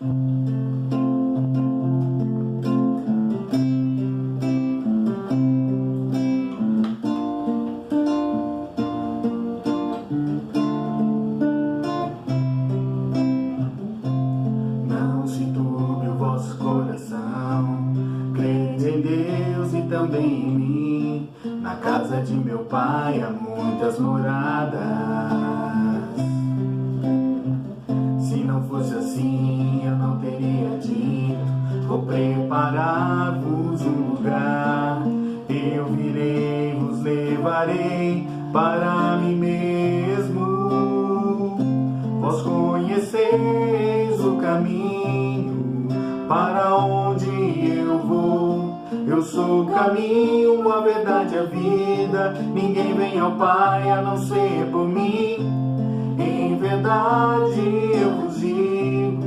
Não se turbe o vosso coração, crede em Deus e também em mim. Na casa de meu pai há muitas moradas. Se não fosse assim, eu não teria dito: vou preparar-vos um lugar. Eu virei, vos levarei para mim mesmo. Vós conheceis o caminho para onde eu vou. Eu sou o caminho, a verdade e a vida. Ninguém vem ao Pai a não ser por mim. Em verdade eu vos digo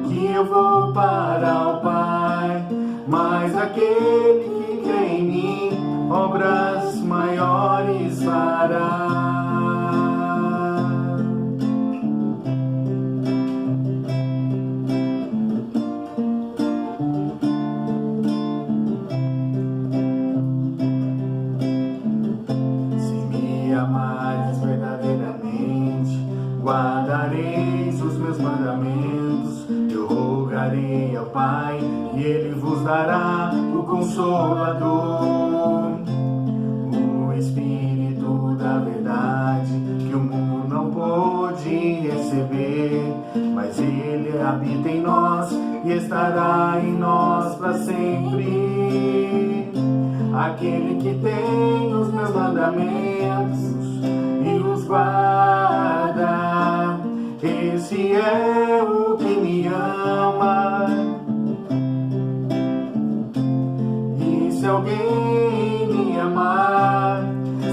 que eu vou para o Pai. Mas aquele que crê em mim, obras maiores fará. Amares verdadeiramente, guardareis os meus mandamentos. Eu rogarei ao Pai e Ele vos dará o Consolador, o Espírito da verdade, que o mundo não pôde receber, mas Ele habita em nós e estará em nós para sempre. Aquele que tem os meus mandamentos e os guarda, esse é o que me ama. E se alguém me amar,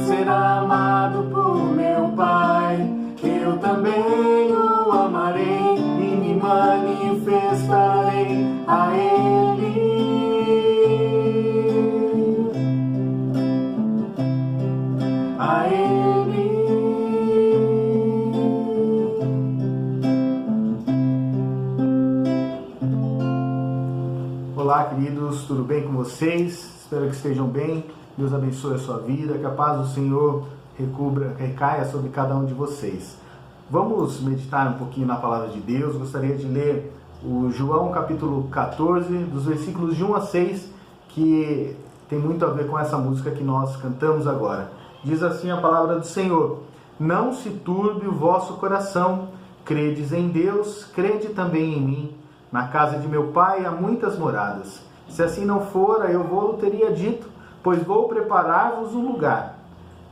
será amado por meu Pai. Eu também o amarei e me manifestarei a Ele. A Ele. Olá, queridos, tudo bem com vocês? Espero que estejam bem. Deus abençoe a sua vida, que a paz do Senhor recaia sobre cada um de vocês. Vamos meditar um pouquinho na palavra de Deus. Gostaria de ler o João capítulo 14, dos versículos de 1 a 6, que tem muito a ver com essa música que nós cantamos agora. Diz assim a palavra do Senhor: não se turbe o vosso coração, credes em Deus, crede também em mim. Na casa de meu pai há muitas moradas. Se assim não fora, eu vou teria dito, pois vou preparar-vos um lugar.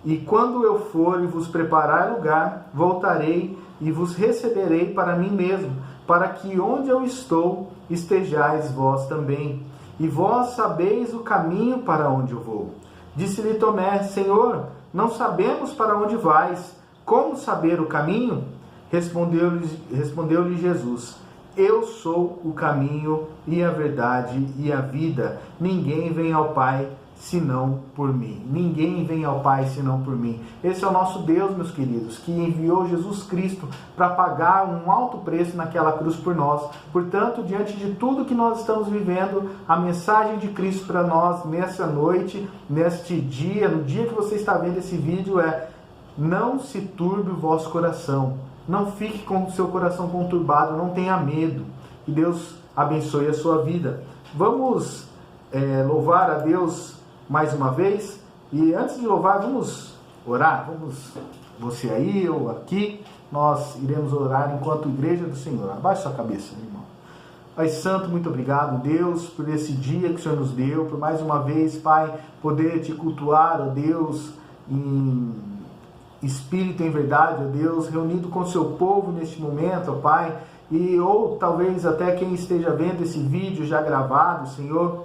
E quando eu for e vos preparar lugar, voltarei e vos receberei para mim mesmo, para que onde eu estou, estejais vós também. E vós sabeis o caminho para onde eu vou. Disse-lhe Tomé: Senhor, não sabemos para onde vais. Como saber o caminho? Respondeu-lhe Jesus: eu sou o caminho e a verdade e a vida. Ninguém vem ao Pai senão por mim. Ninguém vem ao Pai senão por mim. Esse é o nosso Deus, meus queridos, que enviou Jesus Cristo para pagar um alto preço naquela cruz por nós. Portanto, diante de tudo que nós estamos vivendo, a mensagem de Cristo para nós nessa noite, neste dia, no dia que você está vendo esse vídeo é: não se turbe o vosso coração. Não fique com o seu coração conturbado, não tenha medo. Que Deus abençoe a sua vida. Vamos louvar a Deus mais uma vez. E antes de louvar, vamos orar. Você aí, eu aqui, nós iremos orar enquanto Igreja do Senhor. Abaixe sua cabeça, meu irmão. Pai Santo, muito obrigado, Deus, por esse dia que o Senhor nos deu, por mais uma vez, Pai, poder te cultuar, ó Deus, em espírito em verdade, ó Deus, reunido com o seu povo neste momento, ó Pai, ou talvez até quem esteja vendo esse vídeo já gravado, Senhor,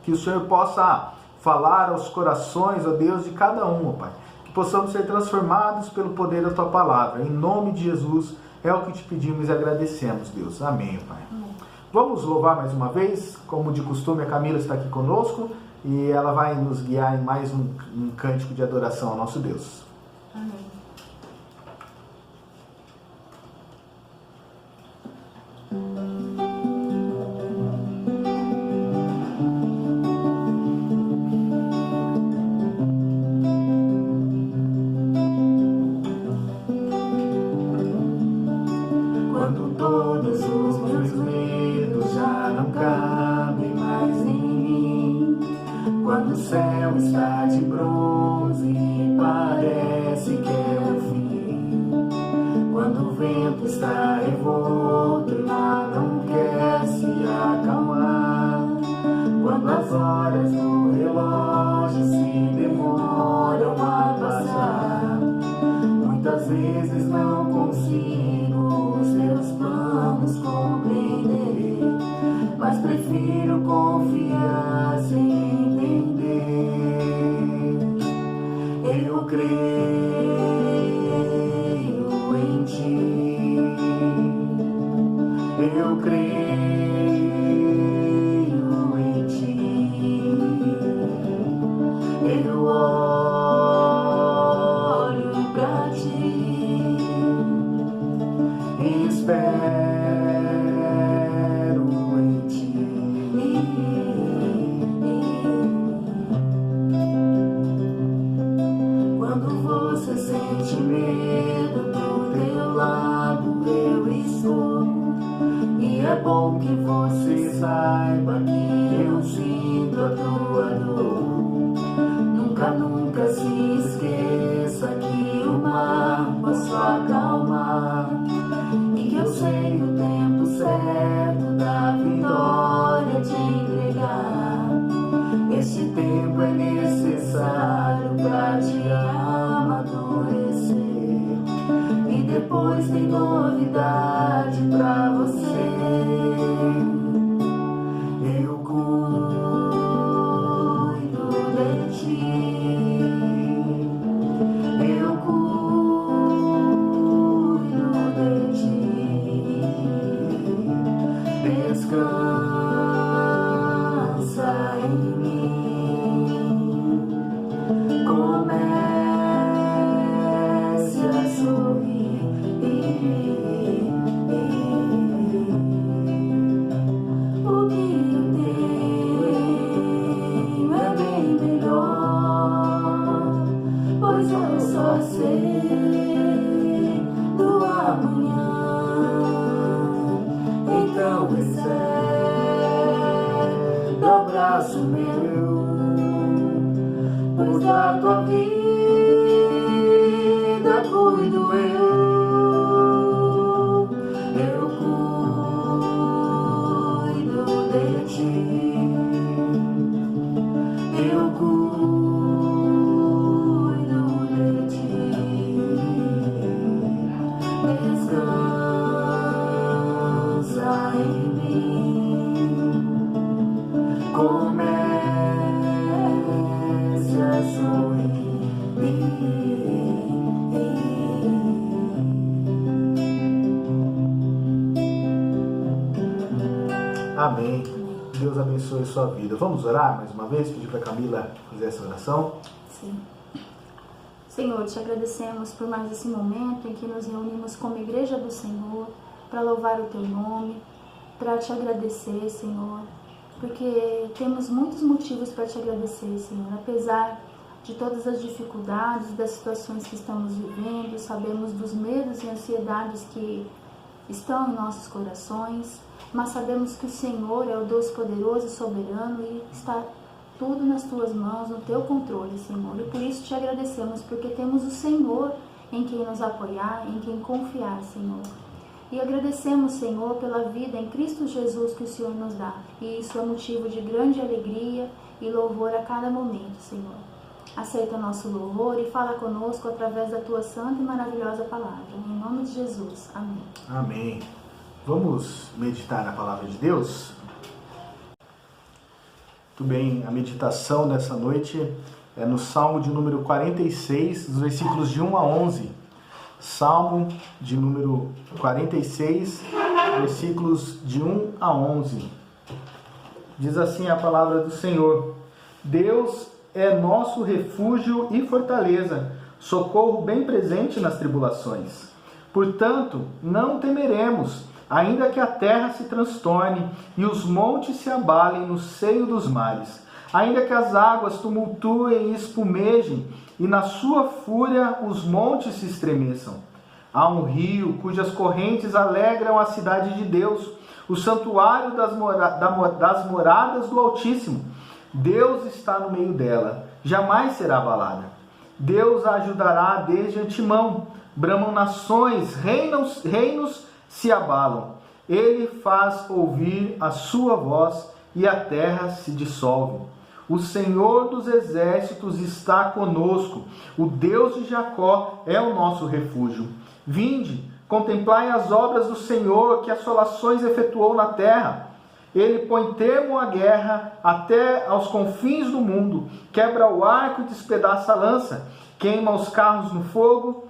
que o Senhor possa falar aos corações, ó Deus, de cada um, ó Pai, que possamos ser transformados pelo poder da Tua Palavra. Em nome de Jesus, é o que te pedimos e agradecemos, Deus. Amém, ó Pai. Amém. Vamos louvar mais uma vez, como de costume, a Camila está aqui conosco e ela vai nos guiar em mais um cântico de adoração ao nosso Deus. Amém. consigo os teus planos compreender, mas prefiro confiar sem entender. Eu creio em ti, eu creio em ti, eu olho pra ti e espero em ti. Quando você sente medo, do teu lado eu estou. E é bom que você saiba que eu sinto a tua dor. Nunca se esqueça que o mar posso acalmar, e que eu sei o tempo certo da vitória te entregar. Este tempo é necessário pra te amadurecer, e depois tem novidade pra você. Eu cuido de ti, eu cuido de ti. Descansa em mim, comece a sorrir. O que eu tenho é bem melhor, pois eu só sei do amanhã. Então recebe o abraço meu, pois da tua vida cuido eu. Eu cuido de ti, eu cuido de ti. Descansa em mim, comece a sorrir. Amém. Deus abençoe a sua vida. Vamos orar mais uma vez? Pedir para a Camila fazer essa oração. Sim. Senhor, te agradecemos por mais esse momento em que nos reunimos como igreja do Senhor para louvar o teu nome, para te agradecer, Senhor, porque temos muitos motivos para te agradecer, Senhor. Apesar de todas as dificuldades, das situações que estamos vivendo, sabemos dos medos e ansiedades que estão em nossos corações, mas sabemos que o Senhor é o Deus poderoso e soberano e está tudo nas tuas mãos, no teu controle, Senhor. E por isso te agradecemos, porque temos o Senhor em quem nos apoiar, em quem confiar, Senhor. E agradecemos, Senhor, pela vida em Cristo Jesus que o Senhor nos dá. E isso é motivo de grande alegria e louvor a cada momento, Senhor. Aceita nosso louvor e fala conosco através da tua santa e maravilhosa palavra. Em nome de Jesus. Amém. Amém. Vamos meditar na palavra de Deus? Muito bem, a meditação dessa noite é no Salmo de número 46, dos versículos de 1 a 11. Salmo de número 46, versículos de 1 a 11. Diz assim a palavra do Senhor: Deus é nosso refúgio e fortaleza, socorro bem presente nas tribulações. Portanto, não temeremos, ainda que a terra se transtorne e os montes se abalem no seio dos mares, ainda que as águas tumultuem e espumejem, e na sua fúria os montes se estremeçam. Há um rio cujas correntes alegram a cidade de Deus, o santuário das moradas do Altíssimo. Deus está no meio dela, jamais será abalada. Deus a ajudará desde antemão. Bramam nações, reinos se abalam. Ele faz ouvir a sua voz e a terra se dissolve. O Senhor dos exércitos está conosco. O Deus de Jacó é o nosso refúgio. Vinde, contemplai as obras do Senhor, que assolações efetuou na terra. Ele põe termo à guerra até aos confins do mundo, quebra o arco e despedaça a lança, queima os carros no fogo.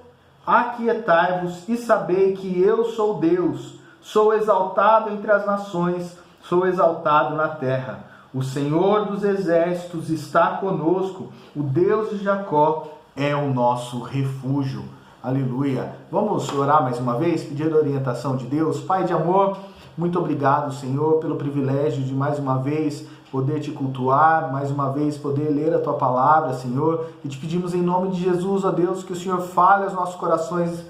Aquietai-vos e sabei que eu sou Deus, sou exaltado entre as nações, sou exaltado na terra. O Senhor dos exércitos está conosco, o Deus de Jacó é o nosso refúgio. Aleluia. Vamos orar mais uma vez, pedir a orientação de Deus. Pai de amor, muito obrigado, Senhor, pelo privilégio de mais uma vez poder te cultuar, mais uma vez poder ler a tua palavra, Senhor. E te pedimos em nome de Jesus, ó Deus, que o Senhor fale aos nossos corações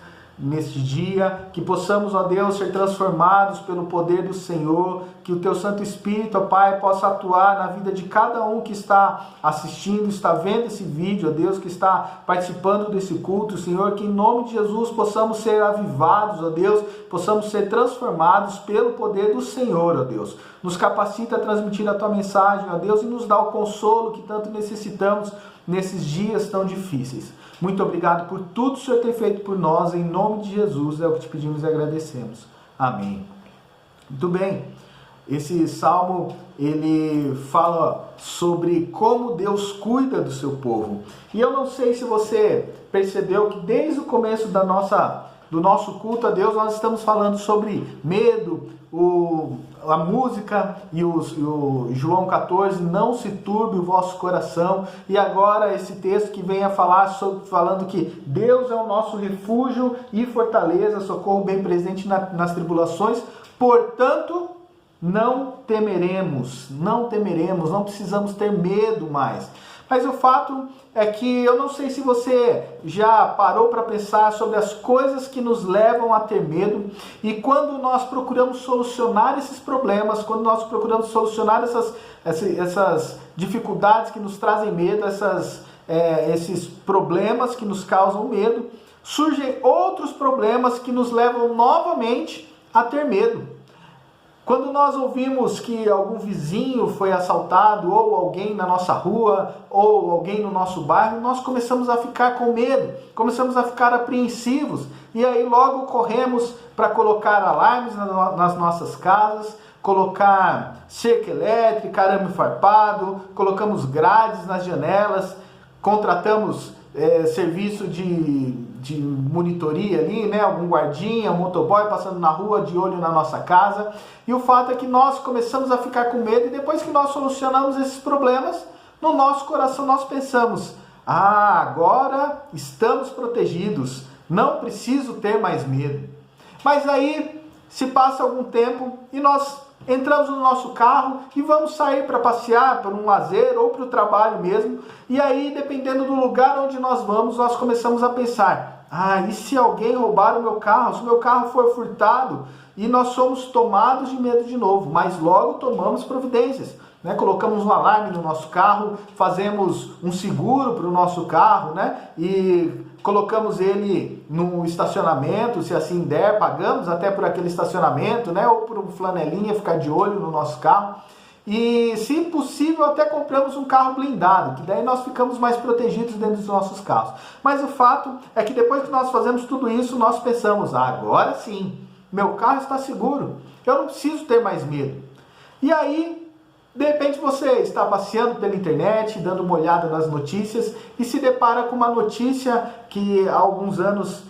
neste dia, que possamos, ó Deus, ser transformados pelo poder do Senhor, que o Teu Santo Espírito, ó Pai, possa atuar na vida de cada um que está assistindo, está vendo esse vídeo, ó Deus, que está participando desse culto, Senhor, que em nome de Jesus possamos ser avivados, ó Deus, possamos ser transformados pelo poder do Senhor, ó Deus. Nos capacita a transmitir a Tua mensagem, ó Deus, e nos dá o consolo que tanto necessitamos nesses dias tão difíceis. Muito obrigado por tudo que o Senhor tem feito por nós, em nome de Jesus, é o que te pedimos e agradecemos. Amém. Muito bem, esse salmo, ele fala sobre como Deus cuida do seu povo. E eu não sei se você percebeu que desde o começo do nosso culto a Deus, nós estamos falando sobre medo, a música e o João 14, não se turbe o vosso coração. E agora esse texto que vem a falar falando que Deus é o nosso refúgio e fortaleza, socorro bem presente nas tribulações. Portanto, não temeremos, não precisamos ter medo mais. Mas o fato é que eu não sei se você já parou para pensar sobre as coisas que nos levam a ter medo, e quando nós procuramos solucionar esses problemas, quando nós procuramos solucionar essas dificuldades que nos trazem medo, esses problemas que nos causam medo, surgem outros problemas que nos levam novamente a ter medo. Quando nós ouvimos que algum vizinho foi assaltado, ou alguém na nossa rua, ou alguém no nosso bairro, nós começamos a ficar com medo, começamos a ficar apreensivos, e aí logo corremos para colocar alarmes nas nossas casas, colocar cerca elétrica, arame farpado, colocamos grades nas janelas, contratamos serviço de monitoria ali, né? Algum guardinha, um motoboy passando na rua de olho na nossa casa. E o fato é que nós começamos a ficar com medo, e depois que nós solucionamos esses problemas, no nosso coração nós pensamos: agora estamos protegidos, não preciso ter mais medo. Mas aí se passa algum tempo e nós entramos no nosso carro e vamos sair para passear, para um lazer ou para o trabalho mesmo. E aí, dependendo do lugar onde nós vamos, nós começamos a pensar: e se alguém roubar o meu carro? Se o meu carro for furtado? E nós somos tomados de medo de novo, mas logo tomamos providências, né? Colocamos um alarme no nosso carro, fazemos um seguro para o nosso carro, né? E colocamos ele no estacionamento, se assim der, pagamos até por aquele estacionamento, né? Ou por um flanelinha ficar de olho no nosso carro. E, se possível, até compramos um carro blindado, que daí nós ficamos mais protegidos dentro dos nossos carros. Mas o fato é que depois que nós fazemos tudo isso, nós pensamos: agora sim, meu carro está seguro, eu não preciso ter mais medo. E aí, de repente você está passeando pela internet, dando uma olhada nas notícias, e se depara com uma notícia que há alguns anos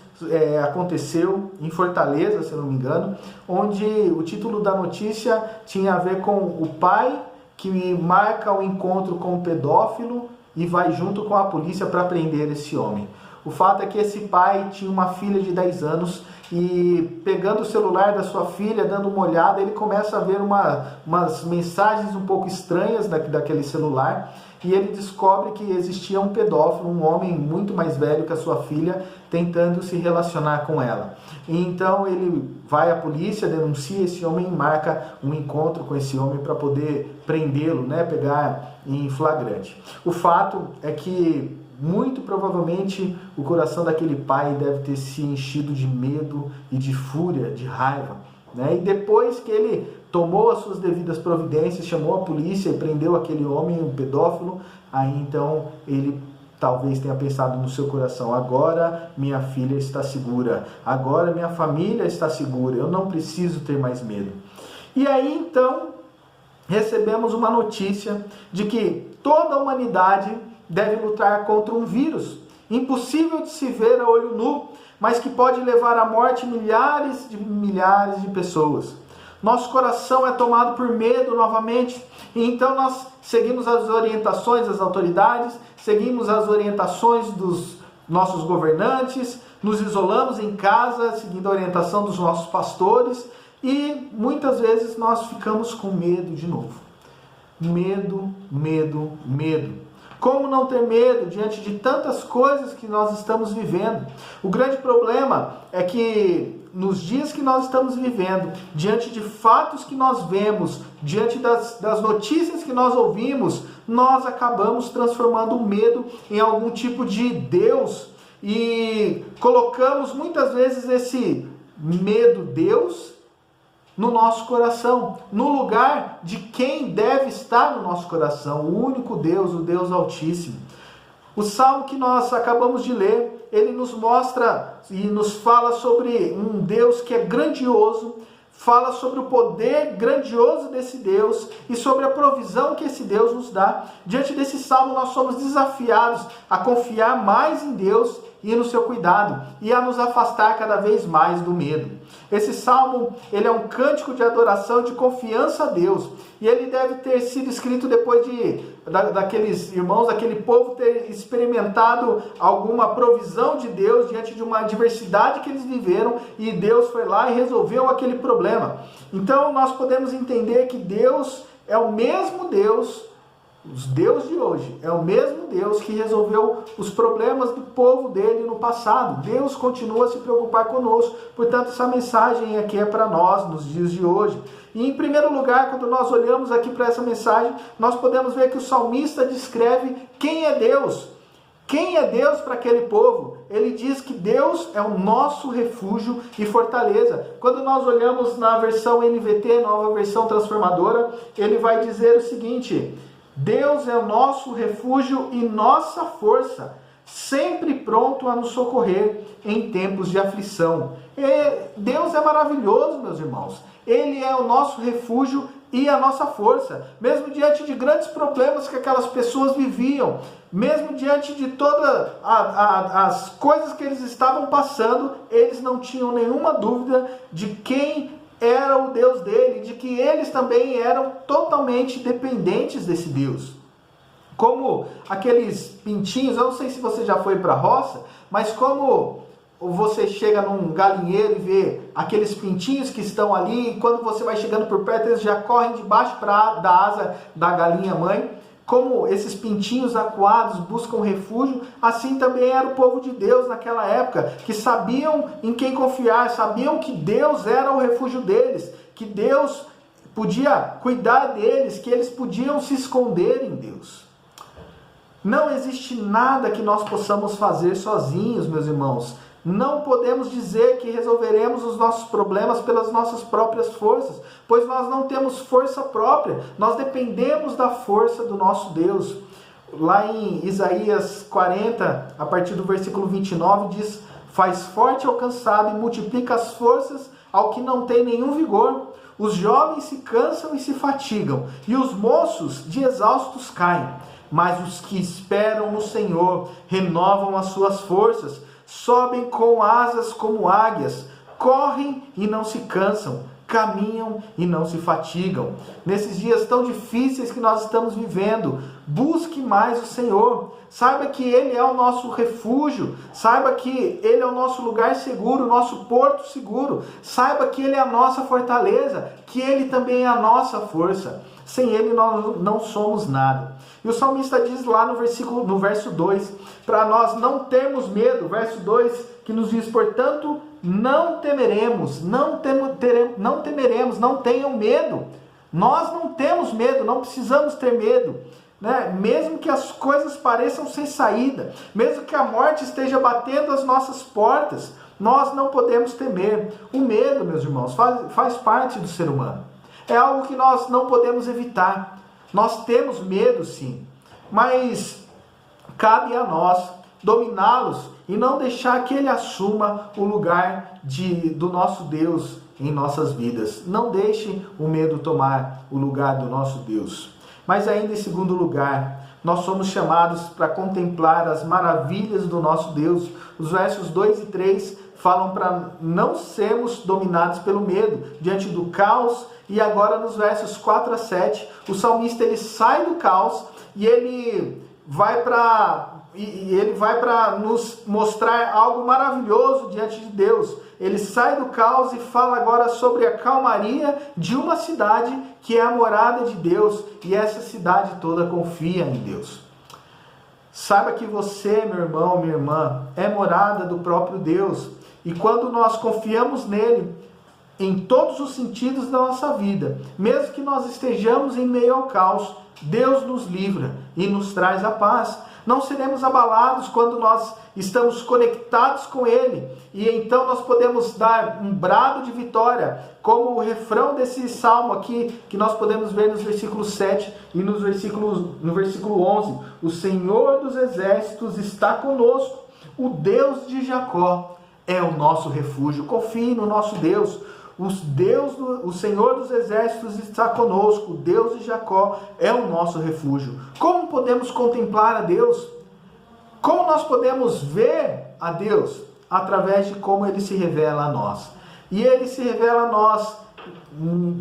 aconteceu em Fortaleza, se eu não me engano, onde o título da notícia tinha a ver com o pai que marca o encontro com o pedófilo e vai junto com a polícia para prender esse homem. O fato é que esse pai tinha uma filha de 10 anos e, pegando o celular da sua filha, dando uma olhada, ele começa a ver umas mensagens um pouco estranhas daquele celular, e ele descobre que existia um pedófilo, um homem muito mais velho que a sua filha, tentando se relacionar com ela. E então ele vai à polícia, denuncia esse homem e marca um encontro com esse homem para poder prendê-lo, né, pegar em flagrante. O fato é que muito provavelmente o coração daquele pai deve ter se enchido de medo e de fúria, de raiva, né? E depois que ele tomou as suas devidas providências, chamou a polícia e prendeu aquele homem, um pedófilo, aí então ele talvez tenha pensado no seu coração: agora minha filha está segura, agora minha família está segura, eu não preciso ter mais medo. E aí então recebemos uma notícia de que toda a humanidade deve lutar contra um vírus impossível de se ver a olho nu, mas que pode levar à morte milhares de pessoas. Nosso coração é tomado por medo novamente, e então nós seguimos as orientações das autoridades, seguimos as orientações dos nossos governantes, nos isolamos em casa, seguindo a orientação dos nossos pastores, e muitas vezes nós ficamos com medo de novo. Medo, medo, medo. Como não ter medo diante de tantas coisas que nós estamos vivendo? O grande problema é que nos dias que nós estamos vivendo, diante de fatos que nós vemos, diante das notícias que nós ouvimos, nós acabamos transformando o medo em algum tipo de Deus e colocamos muitas vezes esse medo Deus no nosso coração, no lugar de quem deve estar no nosso coração, o único Deus, o Deus Altíssimo. O salmo que nós acabamos de ler, ele nos mostra e nos fala sobre um Deus que é grandioso, fala sobre o poder grandioso desse Deus e sobre a provisão que esse Deus nos dá. Diante desse salmo, nós somos desafiados a confiar mais em Deus e no seu cuidado, e a nos afastar cada vez mais do medo. Esse salmo, ele é um cântico de adoração e de confiança a Deus, e ele deve ter sido escrito depois daqueles irmãos, daquele povo ter experimentado alguma provisão de Deus diante de uma adversidade que eles viveram, e Deus foi lá e resolveu aquele problema. Então nós podemos entender que Deus é o mesmo Deus. Os Deus de hoje é o mesmo Deus que resolveu os problemas do povo dele no passado. Deus continua a se preocupar conosco. Portanto, essa mensagem aqui é para nós nos dias de hoje. E em primeiro lugar, quando nós olhamos aqui para essa mensagem, nós podemos ver que o salmista descreve quem é Deus. Quem é Deus para aquele povo? Ele diz que Deus é o nosso refúgio e fortaleza. Quando nós olhamos na versão NVT, nova versão transformadora, ele vai dizer o seguinte: Deus é o nosso refúgio e nossa força, sempre pronto a nos socorrer em tempos de aflição. Deus é maravilhoso, meus irmãos. Ele é o nosso refúgio e a nossa força. Mesmo diante de grandes problemas que aquelas pessoas viviam, mesmo diante de todas as coisas que eles estavam passando, eles não tinham nenhuma dúvida de quem era o Deus dele, de que eles também eram totalmente dependentes desse Deus. Como aqueles pintinhos, eu não sei se você já foi para a roça, mas como você chega num galinheiro e vê aqueles pintinhos que estão ali, e quando você vai chegando por perto, eles já correm debaixo da asa da galinha mãe. Como esses pintinhos acuados buscam refúgio, assim também era o povo de Deus naquela época, que sabiam em quem confiar, sabiam que Deus era o refúgio deles, que Deus podia cuidar deles, que eles podiam se esconder em Deus. Não existe nada que nós possamos fazer sozinhos, meus irmãos. Não podemos dizer que resolveremos os nossos problemas pelas nossas próprias forças, pois nós não temos força própria, nós dependemos da força do nosso Deus. Lá em Isaías 40, a partir do versículo 29, diz: faz forte ao cansado e multiplica as forças ao que não tem nenhum vigor. Os jovens se cansam e se fatigam, e os moços de exaustos caem. Mas os que esperam no Senhor renovam as suas forças, sobem com asas como águias, correm e não se cansam, caminham e não se fatigam. Nesses dias tão difíceis que nós estamos vivendo, busque mais o Senhor. Saiba que Ele é o nosso refúgio, saiba que Ele é o nosso lugar seguro, o nosso porto seguro. Saiba que Ele é a nossa fortaleza, que Ele também é a nossa força. Sem Ele nós não somos nada. E o salmista diz lá no verso 2, para nós não termos medo, verso 2, que nos diz: portanto, não temeremos, não tenham medo. Nós não temos medo, não precisamos ter medo. Né? Mesmo que as coisas pareçam sem saída, mesmo que a morte esteja batendo as nossas portas, nós não podemos temer. O medo, meus irmãos, faz parte do ser humano. É algo que nós não podemos evitar. Nós temos medo, sim, mas cabe a nós dominá-los e não deixar que ele assuma o lugar do nosso Deus em nossas vidas. Não deixe o medo tomar o lugar do nosso Deus. Mas ainda em segundo lugar, nós somos chamados para contemplar as maravilhas do nosso Deus. Os versos 2 e 3 falam para não sermos dominados pelo medo diante do caos. E agora nos versos 4 a 7, o salmista ele sai do caos e ele vai para nos mostrar algo maravilhoso diante de Deus. Ele sai do caos e fala agora sobre a calmaria de uma cidade que é a morada de Deus, e essa cidade toda confia em Deus. Saiba que você, meu irmão, minha irmã, é morada do próprio Deus, e quando nós confiamos nele, em todos os sentidos da nossa vida, mesmo que nós estejamos em meio ao caos, Deus nos livra e nos traz a paz. Não seremos abalados quando nós estamos conectados com Ele. E então nós podemos dar um brado de vitória, como o refrão desse salmo aqui, que nós podemos ver nos versículos 7 e no versículo 11. O Senhor dos exércitos está conosco. O Deus de Jacó é o nosso refúgio. Confie no nosso Deus. O Senhor dos exércitos está conosco, o Deus de Jacó é o nosso refúgio. Como podemos contemplar a Deus? Como nós podemos ver a Deus? Através de como Ele se revela a nós. E Ele se revela a nós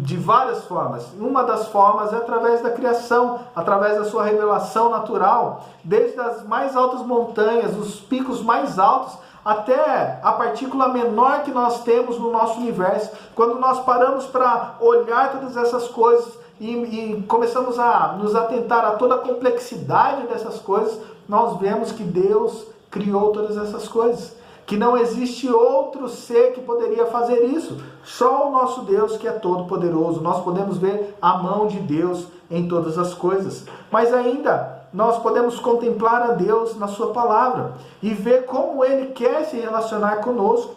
de várias formas. Uma das formas é através da criação, através da sua revelação natural, desde as mais altas montanhas, os picos mais altos, até a partícula menor que nós temos no nosso universo. Quando nós paramos para olhar todas essas coisas e começamos a nos atentar a toda a complexidade dessas coisas, nós vemos que Deus criou todas essas coisas, que não existe outro ser que poderia fazer isso, só o nosso Deus que é todo poderoso. Nós podemos ver a mão de Deus em todas as coisas, mas ainda nós podemos contemplar a Deus na sua palavra e ver como Ele quer se relacionar conosco.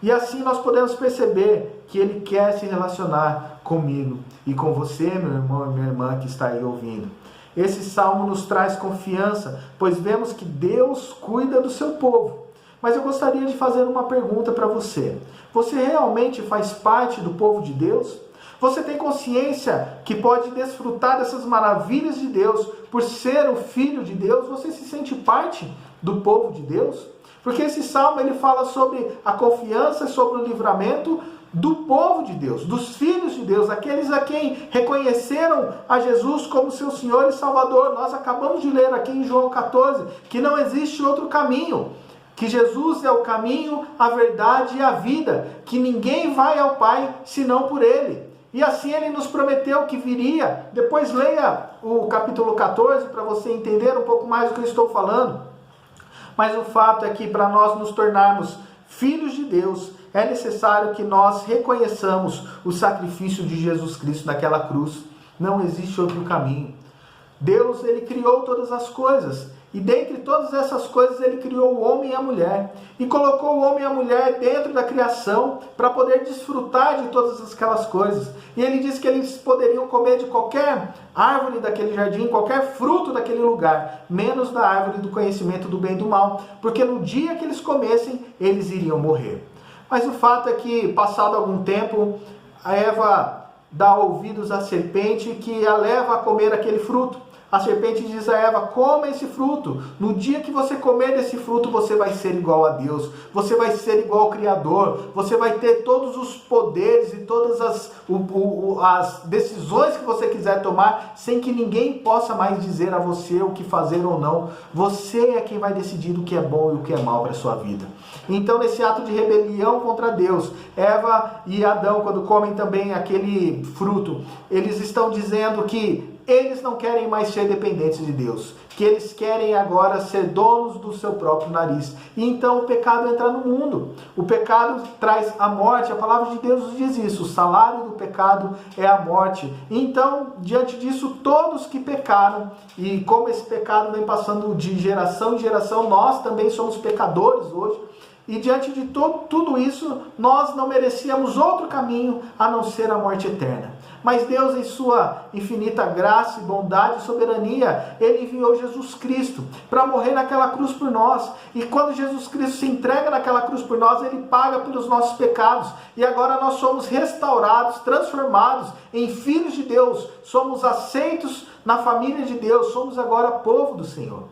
E assim nós podemos perceber que Ele quer se relacionar comigo e com você, meu irmão e minha irmã que está aí ouvindo. Esse salmo nos traz confiança, pois vemos que Deus cuida do seu povo. Mas eu gostaria de fazer uma pergunta para você. Você realmente faz parte do povo de Deus? Você tem consciência que pode desfrutar dessas maravilhas de Deus por ser o filho de Deus? Você se sente parte do povo de Deus? Porque esse salmo ele fala sobre a confiança, sobre o livramento do povo de Deus, dos filhos de Deus, aqueles a quem reconheceram a Jesus como seu Senhor e Salvador. Nós acabamos de ler aqui em João 14 que não existe outro caminho, que Jesus é o caminho, a verdade e a vida, que ninguém vai ao Pai senão por Ele. E assim Ele nos prometeu que viria. Depois leia o capítulo 14 para você entender um pouco mais do que eu estou falando. Mas o fato é que para nós nos tornarmos filhos de Deus, é necessário que nós reconheçamos o sacrifício de Jesus Cristo naquela cruz. Não existe outro caminho. Deus, Ele criou todas as coisas. E dentre todas essas coisas, Ele criou o homem e a mulher. E colocou o homem e a mulher dentro da criação para poder desfrutar de todas aquelas coisas. E Ele disse que eles poderiam comer de qualquer árvore daquele jardim, qualquer fruto daquele lugar, menos da árvore do conhecimento do bem e do mal. Porque no dia que eles comessem, eles iriam morrer. Mas o fato é que, passado algum tempo, a Eva dá ouvidos à serpente que a leva a comer aquele fruto. A serpente diz a Eva: coma esse fruto. No dia que você comer desse fruto, você vai ser igual a Deus. Você vai ser igual ao Criador. Você vai ter todos os poderes e todas as decisões que você quiser tomar, sem que ninguém possa mais dizer a você o que fazer ou não. Você é quem vai decidir o que é bom e o que é mal para a sua vida. Então, nesse ato de rebelião contra Deus, Eva e Adão, quando comem também aquele fruto, eles estão dizendo que eles não querem mais ser dependentes de Deus, que eles querem agora ser donos do seu próprio nariz. E então o pecado entra no mundo. O pecado traz a morte. A palavra de Deus nos diz isso. O salário do pecado é a morte. Então, diante disso, todos que pecaram, e como esse pecado vem passando de geração em geração, nós também somos pecadores hoje. E diante de tudo isso, nós não merecíamos outro caminho a não ser a morte eterna. Mas Deus, em sua infinita graça e bondade e soberania, Ele enviou Jesus Cristo para morrer naquela cruz por nós. E quando Jesus Cristo se entrega naquela cruz por nós, Ele paga pelos nossos pecados. E agora nós somos restaurados, transformados em filhos de Deus. Somos aceitos na família de Deus. Somos agora povo do Senhor.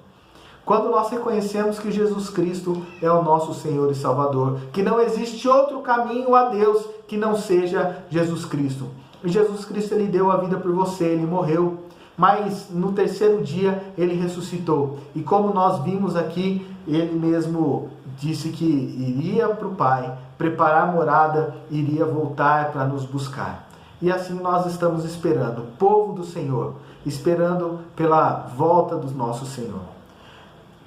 Quando nós reconhecemos que Jesus Cristo é o nosso Senhor e Salvador, que não existe outro caminho a Deus que não seja Jesus Cristo. E Jesus Cristo, Ele deu a vida por você, Ele morreu, mas no terceiro dia Ele ressuscitou. E como nós vimos aqui, Ele mesmo disse que iria para o Pai, preparar morada, iria voltar para nos buscar. E assim nós estamos esperando, povo do Senhor, esperando pela volta do nosso Senhor.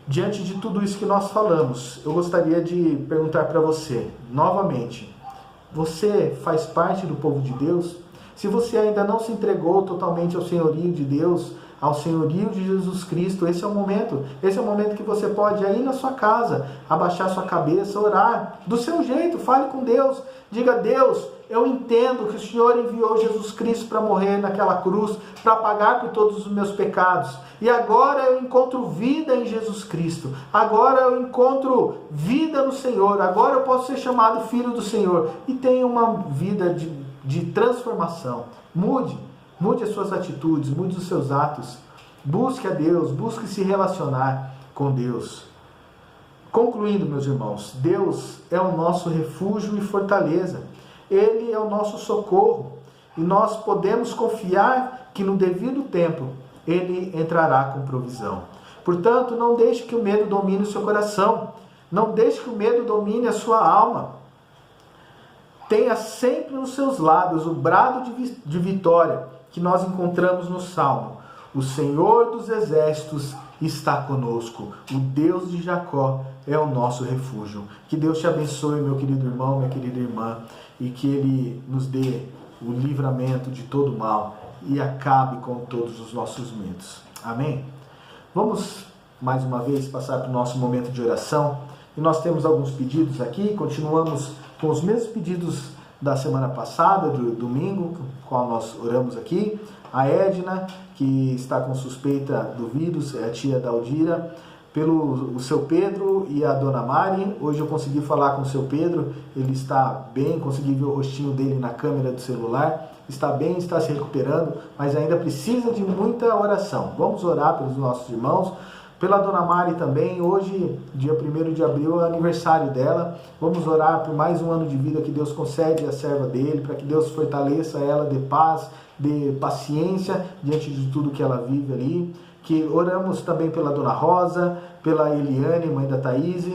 Diante de tudo isso que nós falamos, eu gostaria de perguntar para você, novamente, você faz parte do povo de Deus? Se você ainda não se entregou totalmente ao senhorio de Deus, ao senhorio de Jesus Cristo, esse é o momento. Esse é o momento que você pode ir na sua casa, abaixar sua cabeça, orar, do seu jeito, fale com Deus. Diga: Deus, eu entendo que o Senhor enviou Jesus Cristo para morrer naquela cruz, para pagar por todos os meus pecados. E agora eu encontro vida em Jesus Cristo. Agora eu encontro vida no Senhor. Agora eu posso ser chamado filho do Senhor. E tenho uma vida de transformação. Mude as suas atitudes, mude os seus atos. Busque a Deus, busque se relacionar com Deus. Concluindo, meus irmãos, Deus é o nosso refúgio e fortaleza. Ele é o nosso socorro. E nós podemos confiar que no devido tempo Ele entrará com provisão. Portanto, não deixe que o medo domine o seu coração. Não deixe que o medo domine a sua alma. Tenha sempre nos seus lábios o brado de vitória que nós encontramos no Salmo. O Senhor dos exércitos está conosco. O Deus de Jacó é o nosso refúgio. Que Deus te abençoe, meu querido irmão, minha querida irmã, e que Ele nos dê o livramento de todo mal e acabe com todos os nossos medos. Amém? Vamos mais uma vez passar para o nosso momento de oração. E nós temos alguns pedidos aqui. Continuamos com os mesmos pedidos da semana passada, do domingo, qual nós oramos aqui. A Edna, que está com suspeita do vírus, é a tia da Aldira. Pelo o seu Pedro e a dona Mari. Hoje eu consegui falar com o seu Pedro, ele está bem, consegui ver o rostinho dele na câmera do celular, está bem, está se recuperando, mas ainda precisa de muita oração. Vamos orar pelos nossos irmãos. Pela dona Mari também, hoje, dia 1º de abril, é aniversário dela. Vamos orar por mais um ano de vida que Deus concede à serva dele, para que Deus fortaleça ela, dê paz, dê paciência diante de tudo que ela vive ali. Que oramos também pela dona Rosa, pela Eliane, mãe da Thaís.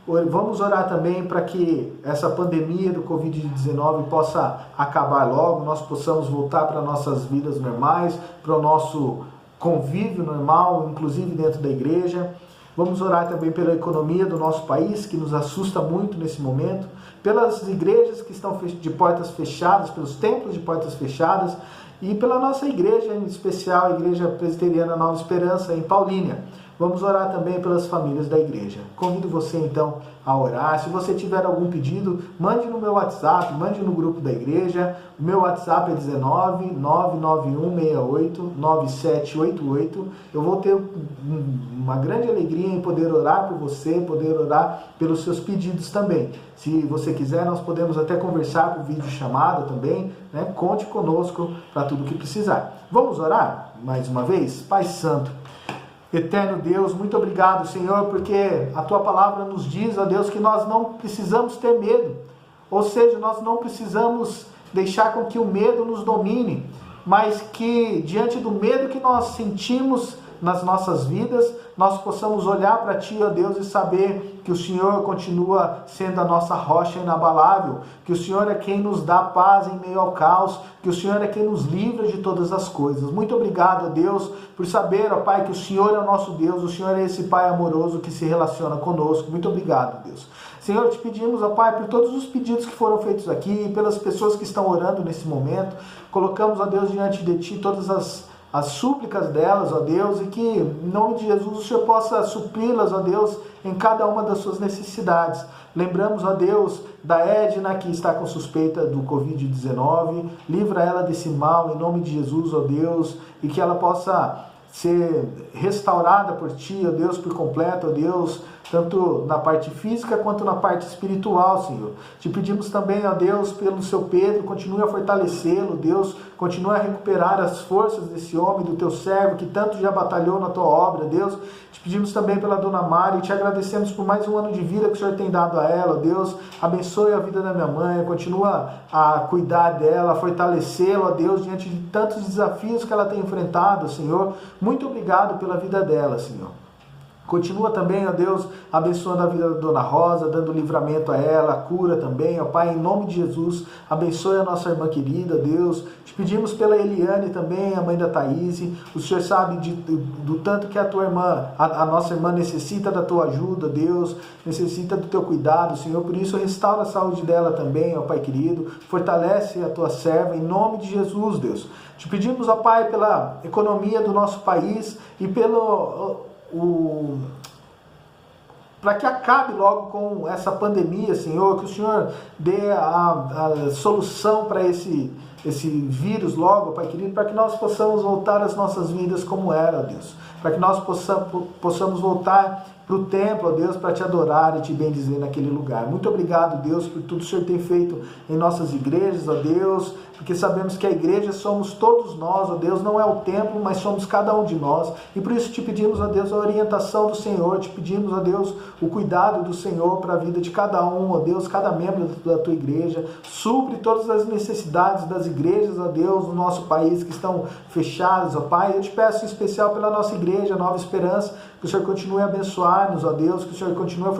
Vamos orar também para que essa pandemia do Covid-19 possa acabar logo, nós possamos voltar para nossas vidas normais, para o nosso convívio normal, inclusive dentro da igreja. Vamos orar também pela economia do nosso país, que nos assusta muito nesse momento, pelas igrejas que estão de portas fechadas, pelos templos de portas fechadas, e pela nossa igreja, em especial a Igreja Presbiteriana Nova Esperança, em Paulínia. Vamos orar também pelas famílias da igreja. Convido você então a orar. Se você tiver algum pedido, mande no meu WhatsApp, mande no grupo da igreja. O meu WhatsApp é 19 99168 9788. Eu vou ter uma grande alegria em poder orar por você, poder orar pelos seus pedidos também. Se você quiser, nós podemos até conversar por vídeo chamada também, né? Conte conosco para tudo o que precisar. Vamos orar mais uma vez? Pai Santo, eterno Deus, muito obrigado, Senhor, porque a Tua palavra nos diz, ó Deus, que nós não precisamos ter medo. Ou seja, nós não precisamos deixar com que o medo nos domine, mas que diante do medo que nós sentimos nas nossas vidas, nós possamos olhar para Ti, ó Deus, e saber que o Senhor continua sendo a nossa rocha inabalável, que o Senhor é quem nos dá paz em meio ao caos, que o Senhor é quem nos livra de todas as coisas. Muito obrigado, ó Deus, por saber, ó Pai, que o Senhor é o nosso Deus, o Senhor é esse Pai amoroso que se relaciona conosco. Muito obrigado, Deus. Senhor, te pedimos, ó Pai, por todos os pedidos que foram feitos aqui, pelas pessoas que estão orando nesse momento, colocamos, ó Deus, diante de Ti todas as súplicas delas, ó Deus, e que, em nome de Jesus, o Senhor possa supri-las, ó Deus, em cada uma das suas necessidades. Lembramos, ó Deus, da Edna, que está com suspeita do Covid-19. Livra ela desse mal, em nome de Jesus, ó Deus, e que ela possa ser restaurada por Ti, ó Deus, por completo, ó Deus, tanto na parte física quanto na parte espiritual, Senhor. Te pedimos também, ó Deus, pelo seu Pedro, continue a fortalecê-lo, Deus, continue a recuperar as forças desse homem, do Teu servo, que tanto já batalhou na Tua obra, Deus. Te pedimos também pela Dona Mari, te agradecemos por mais um ano de vida que o Senhor tem dado a ela, ó Deus. Abençoe a vida da minha mãe, continua a cuidar dela, a fortalecê-la, ó Deus, diante de tantos desafios que ela tem enfrentado, Senhor. Muito obrigado pela vida dela, Senhor. Continua também, ó Deus, abençoando a vida da Dona Rosa, dando livramento a ela, cura também, ó Pai, em nome de Jesus, abençoe a nossa irmã querida, Deus. Te pedimos pela Eliane também, a mãe da Thaís. O Senhor sabe do tanto que a tua irmã, a nossa irmã necessita da tua ajuda, Deus, necessita do teu cuidado, Senhor. Por isso, restaura a saúde dela também, ó Pai querido. Fortalece a tua serva, em nome de Jesus, Deus. Te pedimos, ó Pai, pela economia do nosso país e para que acabe logo com essa pandemia, Senhor, que o Senhor dê a solução para esse vírus logo, Pai querido, para que nós possamos voltar às nossas vidas como era, Deus, para que nós possamos voltar para o templo, ó Deus, para te adorar e te bendizer naquele lugar. Muito obrigado, Deus, por tudo que o Senhor tem feito em nossas igrejas, ó Deus, porque sabemos que a igreja somos todos nós, ó Deus, não é o templo, mas somos cada um de nós, e por isso te pedimos, ó Deus, a orientação do Senhor, te pedimos, ó Deus, o cuidado do Senhor para a vida de cada um, ó Deus, cada membro da tua igreja. Supre todas as necessidades das igrejas, ó Deus, no nosso país, que estão fechadas, ó Pai. Eu te peço em especial pela nossa igreja, Nova Esperança, que o Senhor continue a abençoar-nos, ó Deus, que o Senhor continue a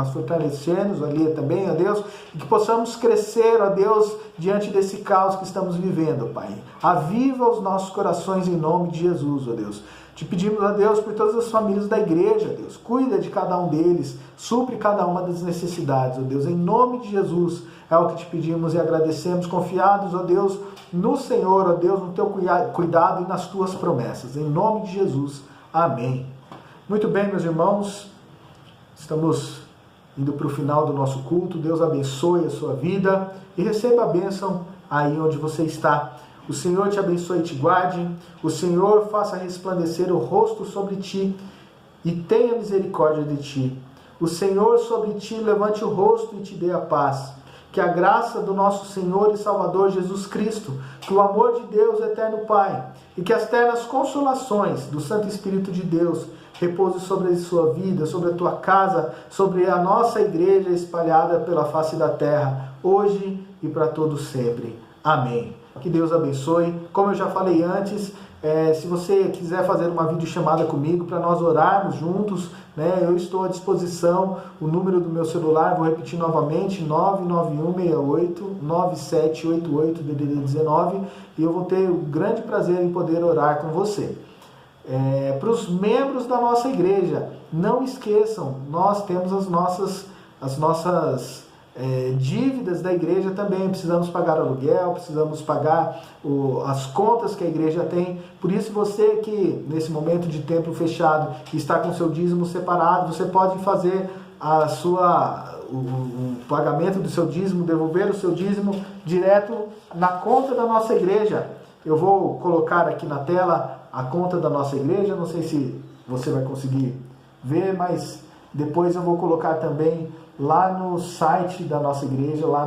fortalecer-nos ali também, ó Deus, e que possamos crescer, ó Deus, diante desse caos que estamos vivendo, ó Pai. Aviva os nossos corações em nome de Jesus, ó Deus. Te pedimos, ó Deus, por todas as famílias da igreja, ó Deus. Cuida de cada um deles, supre cada uma das necessidades, ó Deus. Em nome de Jesus, é o que te pedimos e agradecemos, confiados, ó Deus, no Senhor, ó Deus, no teu cuidado e nas tuas promessas. Em nome de Jesus, amém. Muito bem, meus irmãos, estamos indo para o final do nosso culto. Deus abençoe a sua vida e receba a bênção aí onde você está. O Senhor te abençoe e te guarde. O Senhor faça resplandecer o rosto sobre ti e tenha misericórdia de ti. O Senhor sobre ti levante o rosto e te dê a paz. Que a graça do nosso Senhor e Salvador Jesus Cristo, que o amor de Deus, eterno Pai, e que as ternas consolações do Santo Espírito de Deus repouse sobre a sua vida, sobre a tua casa, sobre a nossa igreja espalhada pela face da terra, hoje e para todo sempre. Amém. Que Deus abençoe. Como eu já falei antes, se você quiser fazer uma videochamada comigo para nós orarmos juntos, né, eu estou à disposição. O número do meu celular, vou repetir novamente, 99168-9788 DDD 19, e eu vou ter o grande prazer em poder orar com você. Para os membros da nossa igreja, não esqueçam, nós temos as nossas dívidas da igreja também. Precisamos pagar aluguel, precisamos pagar as contas que a igreja tem. Por isso, você que nesse momento de templo fechado está com seu dízimo separado, você pode fazer o pagamento do seu dízimo, devolver o seu dízimo direto na conta da nossa igreja. Eu vou colocar aqui na tela a conta da nossa igreja, não sei se você vai conseguir ver, mas depois eu vou colocar também lá no site da nossa igreja, lá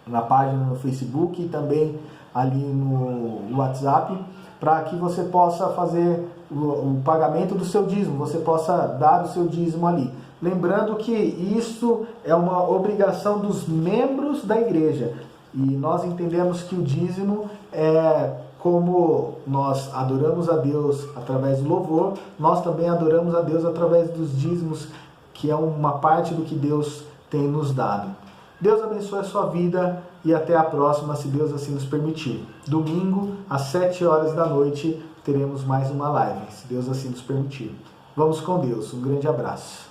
na página no Facebook e também ali no WhatsApp, para que você possa fazer o pagamento do seu dízimo, você possa dar o seu dízimo ali. Lembrando que isso é uma obrigação dos membros da igreja, e nós entendemos que o dízimo como nós adoramos a Deus através do louvor, nós também adoramos a Deus através dos dízimos, que é uma parte do que Deus tem nos dado. Deus abençoe a sua vida e até a próxima, se Deus assim nos permitir. Domingo, às 7 horas da noite, teremos mais uma live, se Deus assim nos permitir. Vamos com Deus. Um grande abraço.